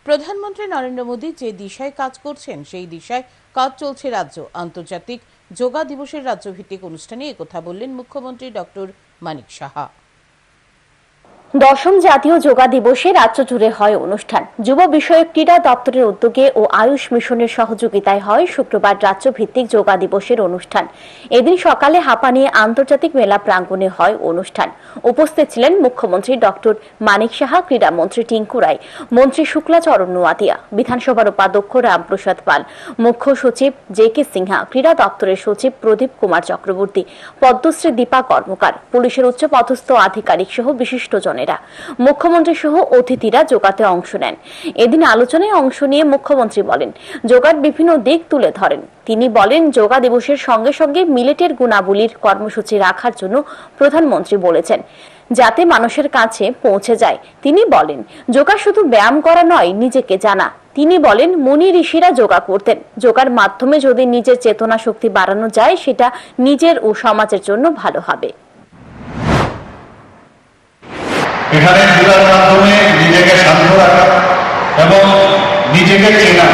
প্রধানমন্ত্রী নরেন্দ্র মোদী যে দিশায় কাজ করছেন সেই দিশায় কাজ চলছে রাজ্য। আন্তর্জাতিক যোগা দিবসের রাজ্যভিত্তিক অনুষ্ঠানে একথা বললেন মুখ্যমন্ত্রী ডক্টর মানিক সাহা। দশম জাতীয় যোগা দিবসে রাজ্য জুড়ে হয় অনুষ্ঠান। যুব বিষয়ক ক্রীড়া দপ্তরের উদ্যোগে ও আয়ুষ মিশনের সহযোগিতায় হয় শুক্রবার রাজ্যভিত্তিক যোগা দিবসের অনুষ্ঠান। এদিন সকালে হাঁপানিয়া আন্তর্জাতিক মেলা প্রাঙ্গণে হয় অনুষ্ঠান। উপস্থিত ছিলেন মুখ্যমন্ত্রী ডক্টর মানিক সাহা, ক্রীড়ামন্ত্রী টিঙ্কু রায়, মন্ত্রী শুক্লাচরণ নোয়াতিয়া, বিধানসভার উপাধ্যক্ষ রামপ্রসাদ পাল, মুখ্য সচিব জে.কে. সিনহা, ক্রীড়া দপ্তরের সচিব প্রদীপ কুমার চক্রবর্তী, পদ্মশ্রী দীপা কর্মকার, পুলিশের উচ্চপদস্থ আধিকারিক সহ বিশিষ্টজনেরা। মুখ্যমন্ত্রী সহ অতিথিরা যোগাতে অংশ নেন। এদিন আলোচনায় অংশ নিয়ে মুখ্যমন্ত্রী বলেন, যোগার বিভিন্ন দিক তুলে ধরেন। তিনি বলেন, যোগা দিবসের সঙ্গে সঙ্গে মিলেটের গুণাবলীর কর্মসূচি রাখার জন্য প্রধানমন্ত্রী বলেছেন, যাতে মানুষের কাছে পৌঁছে যায়। তিনি বলেন, যোগা শুধু ব্যায়াম করা নয়, নিজেকে জানা। তিনি বলেন, মুনি ঋষিরা যোগা করতেন। যোগার মাধ্যমে যদি নিজের চেতনা শক্তি বাড়ানো যায়, সেটা নিজের ও সমাজের জন্য ভালো হবে। এখানে যোগার মাধ্যমে নিজেকে শান্ত রাখা এবং নিজেকে চেনা,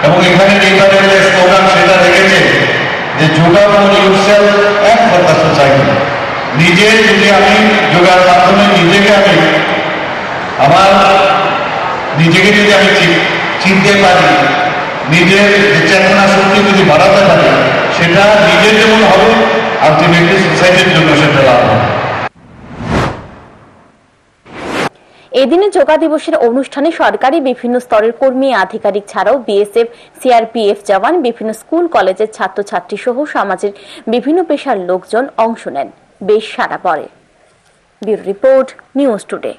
এবং এখানে যে স্লোগান সেটা রেখেছে যে yoga for yourself and for the society. নিজে যদি আমি যোগার মাধ্যমে নিজেকে যদি আমি চিনতে পারি, নিজের চেতনা শক্তি যদি বাড়াতে পারি, সেটা নিজের যেমন হবে, আলটিমেটলি সোসাইটির জন্য সেটা লাভ হবে। এদিনে যোগা দিবসের অনুষ্ঠানে সরকারি বিভিন্ন স্তরের কর্মী আধিকারিক ছাড়াও বিএসএফ, সিআরপিএফ জওয়ান, বিভিন্ন স্কুল কলেজের ছাত্রছাত্রী সহ সমাজের বিভিন্ন পেশার লোকজন অংশ নেন। বেশ সাড়া পড়ে। Bureau report, news today.